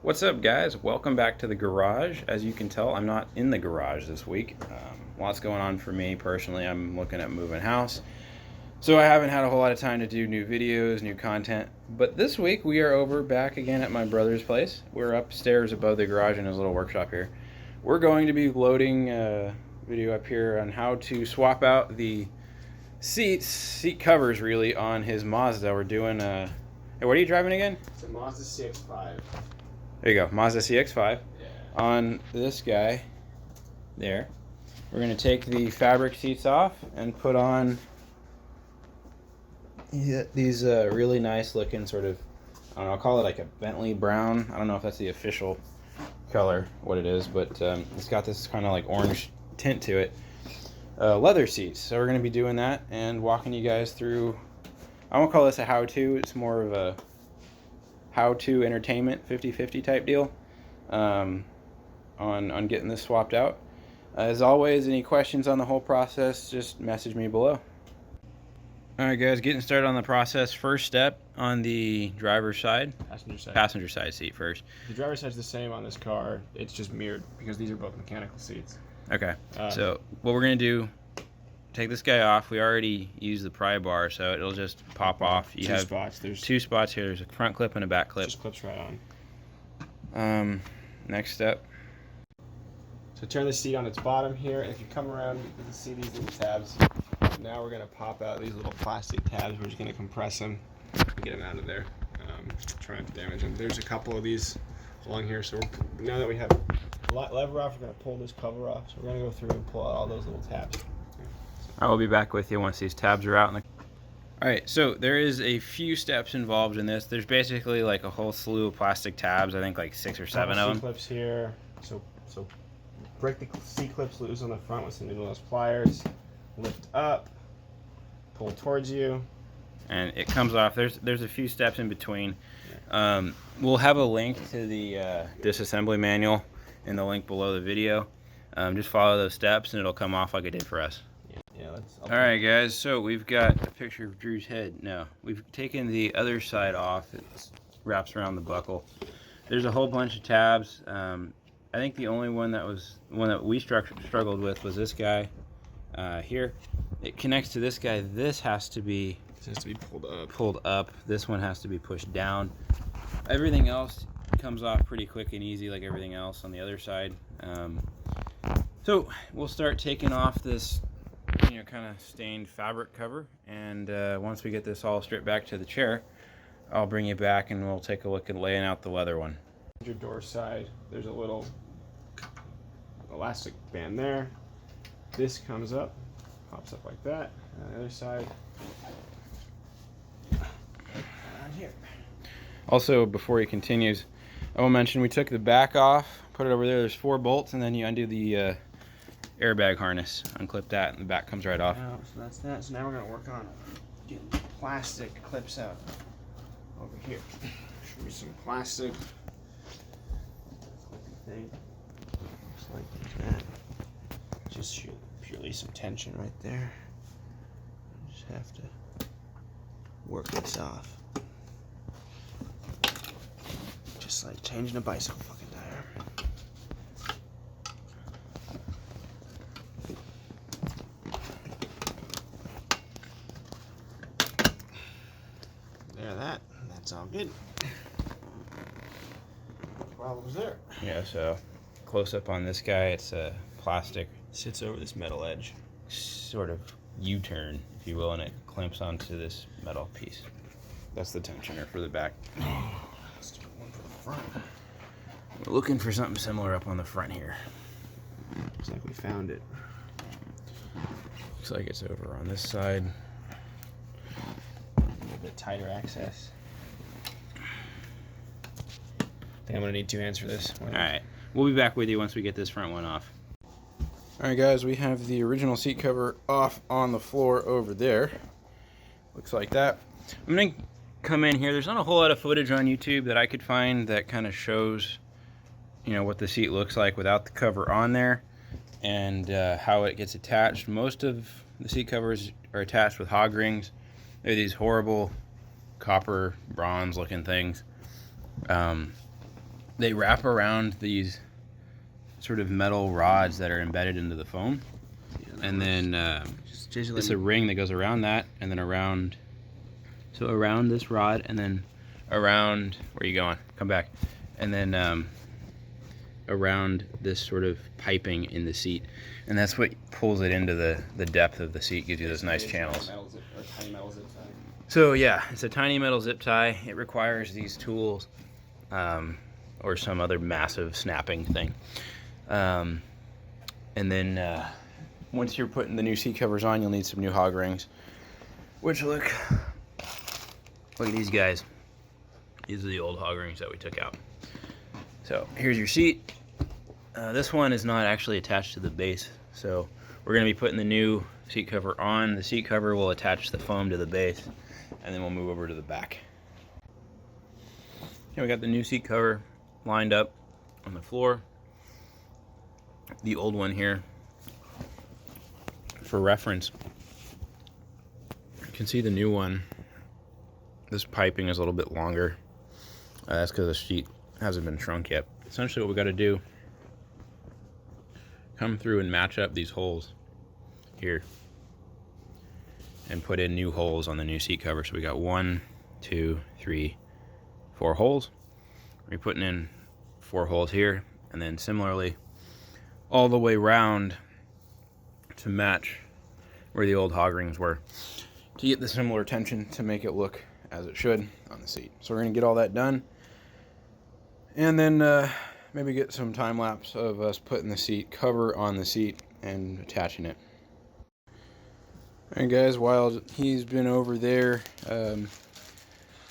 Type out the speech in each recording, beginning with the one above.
What's up, guys? Welcome back to the garage. As you can tell, I'm not in the garage this week. Lots going on for me personally. I'm looking at moving house, so I haven't had a whole lot of time to do new videos, new content. But this week we are back again at my brother's place. We're upstairs above the garage in his little workshop here. We're going to be loading a video up here on how to swap out the seat covers really on his Mazda. We're doing hey, what are you driving again? It's a Mazda CX-5. There you go, Mazda CX-5. Yeah. On this guy, there. We're going to take the fabric seats off and put on these really nice looking sort of, I don't know, I'll call it like a Bentley brown. I don't know if that's the official color, what it is, but it's got this kind of like orange tint to it. Leather seats. So we're going to be doing that and walking you guys through, I won't call this a how-to, it's more of a how-to entertainment 50-50 type deal on getting this swapped out. As always, any questions on the whole process, just message me below. Alright guys, getting started on the process. First step on the driver's side. Passenger side seat first. The driver's side's the same on this car. It's just mirrored because these are both mechanical seats. Okay, so what we're going to do, take this guy off. We already used the pry bar, so it'll just pop off. You have spots. There's two spots here. There's a front clip and a back clip. Just clips right on. Next step. So turn the seat on its bottom here. If you come around, you can see these little tabs. Now we're going to pop out these little plastic tabs. We're just going to compress them and get them out of there. Try not to damage them. There's a couple of these along here. So now that we have the lever off, we're going to pull this cover off. So we're going to go through and pull out all those little tabs. I will be back with you once these tabs are out. Alright, so there is a few steps involved in this. There's basically like a whole slew of plastic tabs, I think like 6 or 7 of them. C-clips here. So break the C-clips loose on the front with some needle-nose pliers. Lift up, pull towards you. And it comes off. There's a few steps in between. We'll have a link to the disassembly manual in the link below the video. Just follow those steps and it'll come off like it did for us. Alright guys, so we've got a picture of Drew's head. No, we've taken the other side off. It wraps around the buckle. There's a whole bunch of tabs. I think the only one that we struggled with was this guy here. It connects to this guy. This has to be pulled up. This one has to be pushed down. Everything else comes off pretty quick and easy, like everything else on the other side. So we'll start taking off this kind of stained fabric cover, and once we get this all stripped back to the chair, I'll bring you back and we'll take a look at laying out the leather one. Your door side, there's a little elastic band there. This comes up, pops up like that. On the other side, around here. Also, before he continues, I will mention we took the back off, put it over there. There's 4 bolts, and then you undo the airbag harness, unclip that, and the back comes right off. So that's that. So now we're going to work on getting the plastic clips out over here. Show me some plastic. Thing. Just like that. Just purely some tension right there. Just have to work this off. Just like changing a bicycle fucking tire. That's all good. No problems there. Yeah, so close up on this guy, it's a plastic. Sits over this metal edge. Sort of U-turn, if you will, and it clamps onto this metal piece. That's the tensioner for the back. Let's do one for the front. We're looking for something similar up on the front here. Looks like we found it. Looks like it's over on this side. A little bit tighter access. I think I'm going to need 2 hands for this. Alright, we'll be back with you once we get this front one off. Alright guys, we have the original seat cover off on the floor over there. Looks like that. I'm going to come in here. There's not a whole lot of footage on YouTube that I could find that kind of shows, what the seat looks like without the cover on there and how it gets attached. Most of the seat covers are attached with hog rings. They're these horrible copper bronze looking things. they wrap around these sort of metal rods that are embedded into the foam, and then it's a ring that goes around that, and then around this rod, and then around, where are you going? Come back. And then around this sort of piping in the seat, and that's what pulls it into the depth of the seat, gives you those nice channels. So yeah, it's a tiny metal zip tie. It requires these tools or some other massive snapping thing. And then once you're putting the new seat covers on, you'll need some new hog rings, which look at these guys. These are the old hog rings that we took out. So here's your seat. This one is not actually attached to the base, so we're going to be putting the new seat cover on. The seat cover will attach the foam to the base, and then we'll move over to the back. Okay, we got the new seat cover lined up on the floor. The old one here, for reference, you can see the new one. This piping is a little bit longer. That's because the sheet hasn't been shrunk yet. Essentially what we got to do, come through and match up these holes here and put in new holes on the new seat cover. So we got 1, 2, 3, 4 holes. We're putting in 4 holes here, and then similarly all the way around to match where the old hog rings were, to get the similar tension to make it look as it should on the seat. So we're going to get all that done, and then maybe get some time lapse of us putting the seat cover on the seat and attaching it. Alright guys, while he's been over there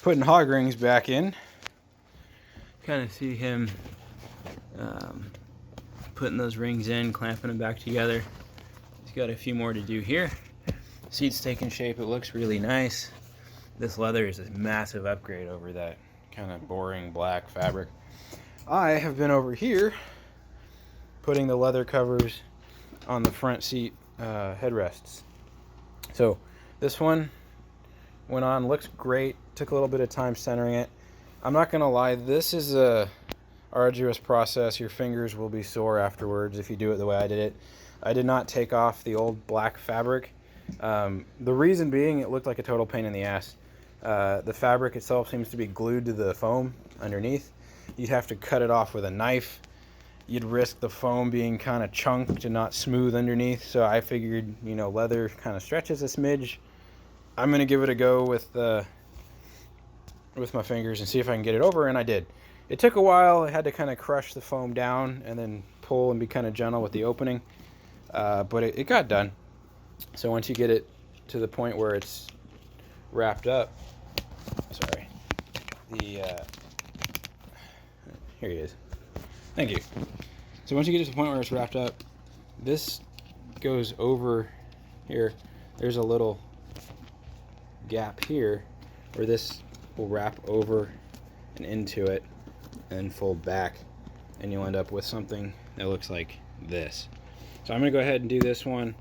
putting hog rings back in, kind of see him putting those rings in, clamping them back together. He's got a few more to do here. Seat's taking shape, it looks really nice. This leather is a massive upgrade over that kind of boring black fabric. I have been over here putting the leather covers on the front seat headrests. So this one went on, looks great, took a little bit of time centering it. I'm not gonna lie, this is a arduous process. Your fingers will be sore afterwards if you do it the way I did it. I did not take off the old black fabric. The reason being, it looked like a total pain in the ass. The fabric itself seems to be glued to the foam underneath. You'd have to cut it off with a knife. You'd risk the foam being kind of chunked and not smooth underneath. So I figured, you know, leather kind of stretches a smidge. I'm gonna give it a go with my fingers and see if I can get it over, and I did. It took a while. I had to kind of crush the foam down and then pull and be kind of gentle with the opening, but it got done. So once you get it to the point where it's wrapped up, sorry, here he is. Thank you. So once you get to the point where it's wrapped up, this goes over here. There's a little gap here where this will wrap over and into it and fold back, and you'll end up with something that looks like this. So I'm gonna go ahead and do this one.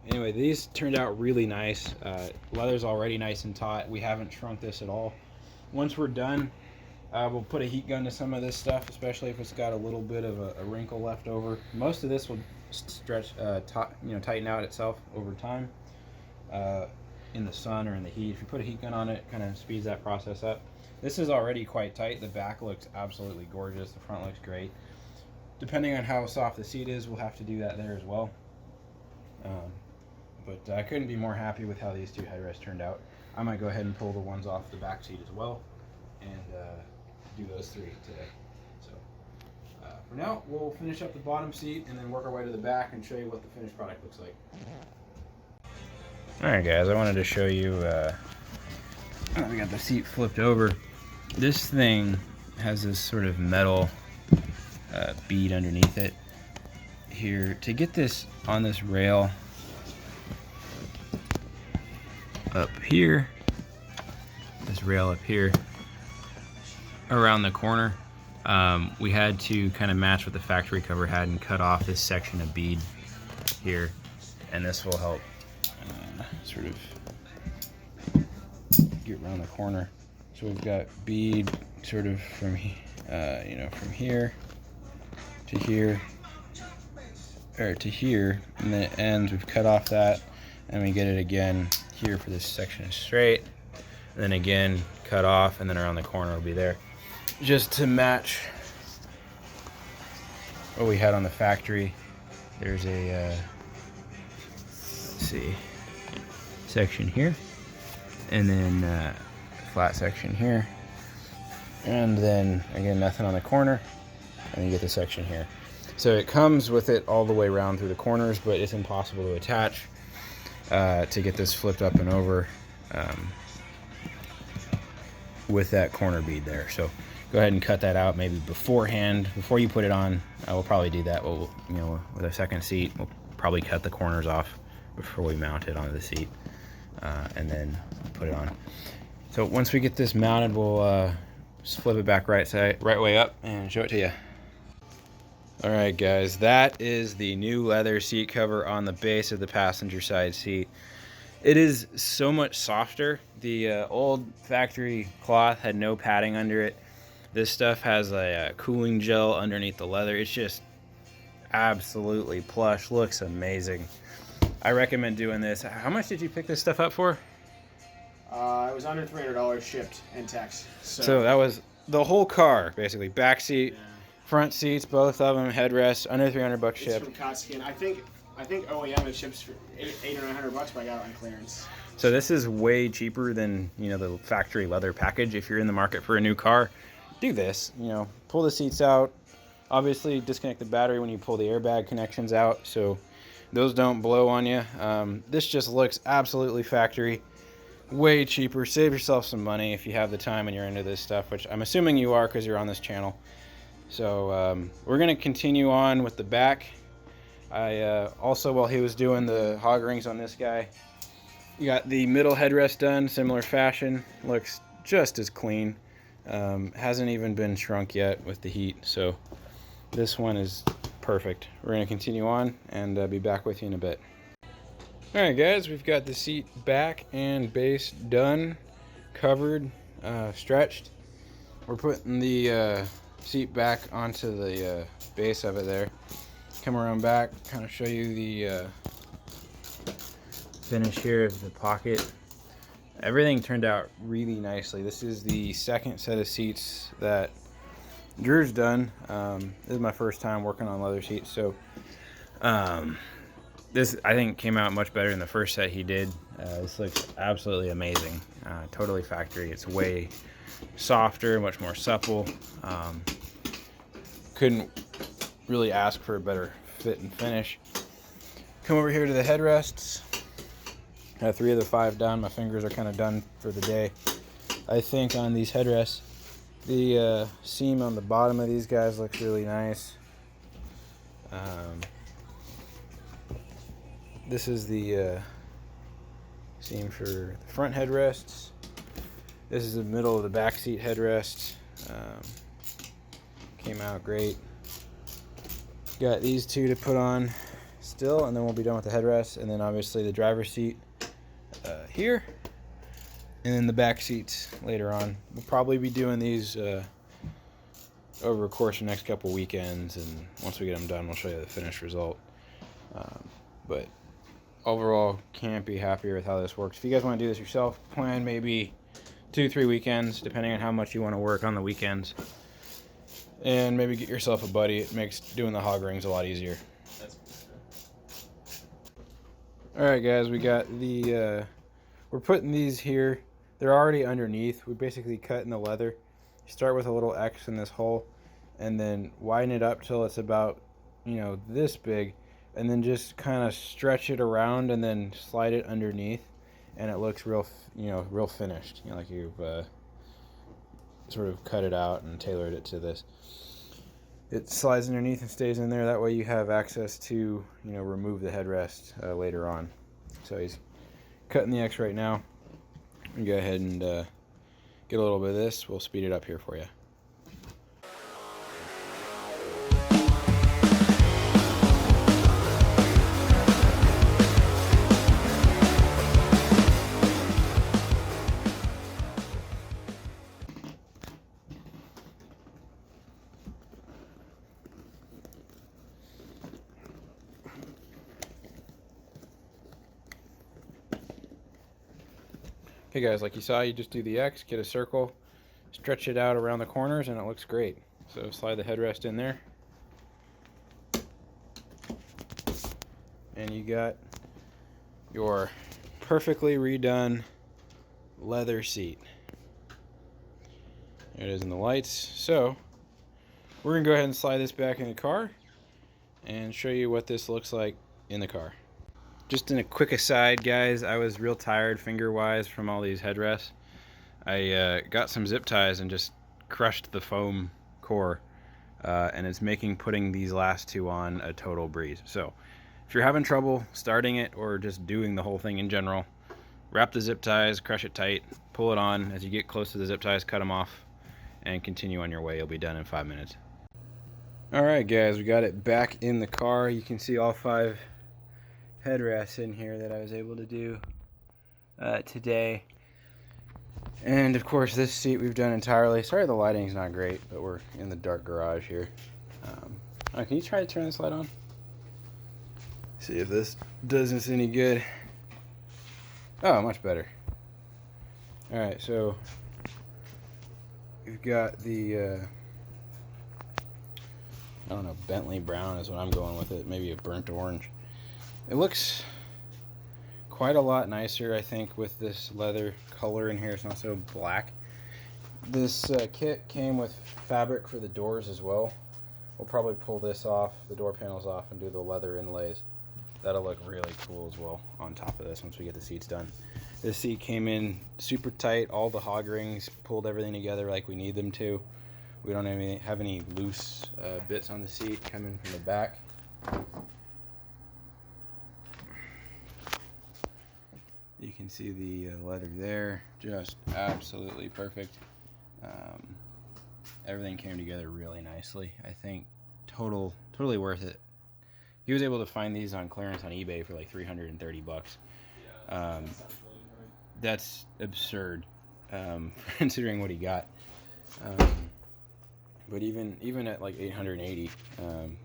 Anyway, these turned out really nice. Leather's already nice and taut. We haven't shrunk this at all. Once we're done, we'll put a heat gun to some of this stuff, especially if it's got a little bit of a wrinkle left over. Most of this will stretch, tighten out itself over time in the sun or in the heat. If you put a heat gun on it, it kind of speeds that process up. This is already quite tight. The back looks absolutely gorgeous. The front looks great. Depending on how soft the seat is, we'll have to do that there as well. But I couldn't be more happy with how these two headrests turned out. I might go ahead and pull the ones off the back seat as well and do those 3 today. So for now, we'll finish up the bottom seat and then work our way to the back and show you what the finished product looks like. Alright guys, I wanted to show you, we got the seat flipped over. This thing has this sort of metal bead underneath it here. To get this on this rail up here, this rail up here around the corner, we had to kind of match what the factory cover had and cut off this section of bead here, and this will help sort of get around the corner. So we've got bead sort of from you know, from here to here, or to here, and then it ends. We've cut off that, and we get it again here for this section is straight, and then again cut off, and then around the corner will be there, just to match what we had on the factory. There's a let's see, section here, and then flat section here, and then again nothing on the corner, and you get the section here. So it comes with it all the way around through the corners, but it's impossible to attach to get this flipped up and over with that corner bead there. So go ahead and cut that out maybe beforehand, before you put it on. We'll probably do that. We'll, you know, with a second seat, we'll probably cut the corners off before we mount it onto the seat, and then put it on. So once we get this mounted, we'll just flip it back right way up and show it to you. All right, guys, that is the new leather seat cover on the base of the passenger side seat. It is so much softer. The old factory cloth had no padding under it. This stuff has a cooling gel underneath the leather. It's just absolutely plush, looks amazing. I recommend doing this. How much did you pick this stuff up for? It was under $300 shipped and tax. So that was the whole car, basically. Back seat, yeah. Front seats, both of them, headrests, under $300 shipped. It's from Katzkin. I think OEM it ships for $800 or $900, but I got it on clearance. So this is way cheaper than, you know, the factory leather package. If you're in the market for a new car, do this. You know, pull the seats out. Obviously, disconnect the battery when you pull the airbag connections out, so those don't blow on you. This just looks absolutely factory. Way cheaper. Save yourself some money if you have the time and you're into this stuff, which I'm assuming you are because you're on this channel. So we're going to continue on with the back. I also, while he was doing the hog rings on this guy, you got the middle headrest done, similar fashion. Looks just as clean. Hasn't even been shrunk yet with the heat, so this one is perfect. We're going to continue on and be back with you in a bit. Alright guys, we've got the seat back and base done, covered, stretched. We're putting the seat back onto the base of it there. Come around back, kind of show you the finish here of the pocket. Everything turned out really nicely. This is the second set of seats that Drew's done. This is my first time working on leather seats, so this I think came out much better than the first set he did. This looks absolutely amazing. Totally factory. It's way softer, much more supple. Couldn't really ask for a better fit and finish. Come over here to the headrests. 3 of the 5 done. My fingers are kind of done for the day. I think on these headrests, the seam on the bottom of these guys looks really nice. This is the seam for the front headrests. This is the middle of the back seat headrest. Came out great. Got these 2 to put on still, and then we'll be done with the headrest, and then obviously the driver's seat here, and then the back seats later on. We'll probably be doing these over a course of the next couple weekends, and once we get them done, we'll show you the finished result. But overall, can't be happier with how this works. If you guys want to do this yourself, plan maybe 2-3 weekends, depending on how much you want to work on the weekends. And maybe get yourself a buddy. It makes doing the hog rings a lot easier. Alright guys, we got the, we're putting these here. They're already underneath. We basically cut in the leather. You start with a little X in this hole, and then widen it up till it's about, you know, this big, and then just kind of stretch it around and then slide it underneath, and it looks real, you know, real finished. You know, like you've sort of cut it out and tailored it to this. It slides underneath and stays in there. That way you have access to, you know, remove the headrest later on. So he's cutting the X right now. We go ahead and get a little bit of this. We'll speed it up here for you. Okay guys, like you saw, you just do the X, get a circle, stretch it out around the corners, and it looks great. So slide the headrest in there. And you got your perfectly redone leather seat. There it is in the lights. So we're gonna go ahead and slide this back in the car and show you what this looks like in the car. Just in a quick aside, guys, I was real tired finger-wise from all these headrests. I got some zip ties and just crushed the foam core, and it's making putting these last two on a total breeze. So if you're having trouble starting it or just doing the whole thing in general, wrap the zip ties, crush it tight, pull it on. As you get close to the zip ties, cut them off, and continue on your way. You'll be done in 5 minutes. Alright guys, we got it back in the car. You can see all 5 headrests in here that I was able to do today. And of course this seat we've done entirely. Sorry the lighting's not great, but we're in the dark garage here. Can you try to turn this light on? See if this does us any good. Oh, much better. Alright, so we've got the I don't know, Bentley brown is what I'm going with it, maybe a burnt orange. It looks quite a lot nicer, I think, with this leather color in here. It's not so black. This kit came with fabric for the doors as well. We'll probably pull this off, the door panels off, and do the leather inlays. That'll look really cool as well on top of this once we get the seats done. This seat came in super tight, all the hog rings pulled everything together like we need them to. We don't have any loose bits on the seat coming from the back. You can see the leather there, just absolutely perfect. Everything came together really nicely. I think totally worth it. He was able to find these on clearance on eBay for like 330 bucks. That's absurd, considering what he got. But even at like 880,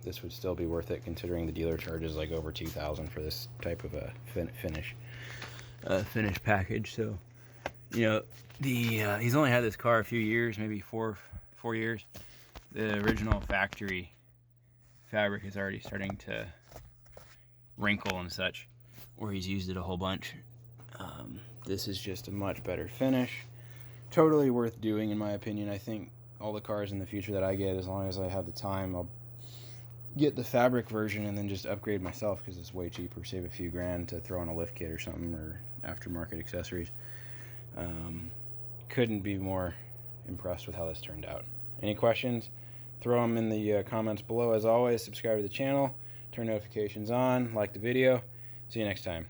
this would still be worth it, considering the dealer charges like over 2,000 for this type of a finish package. So, you know, he's only had this car a few years, maybe four years. The original factory fabric is already starting to wrinkle and such, where he's used it a whole bunch. This is just a much better finish. Totally worth doing, in my opinion. I think all the cars in the future that I get, as long as I have the time, I'll get the fabric version and then just upgrade myself, because it's way cheaper. Save a few grand to throw on a lift kit or something, or aftermarket accessories. Couldn't be more impressed with how this turned out. Any questions? Throw them in the comments below. As always, subscribe to the channel, turn notifications on, like the video. See you next time.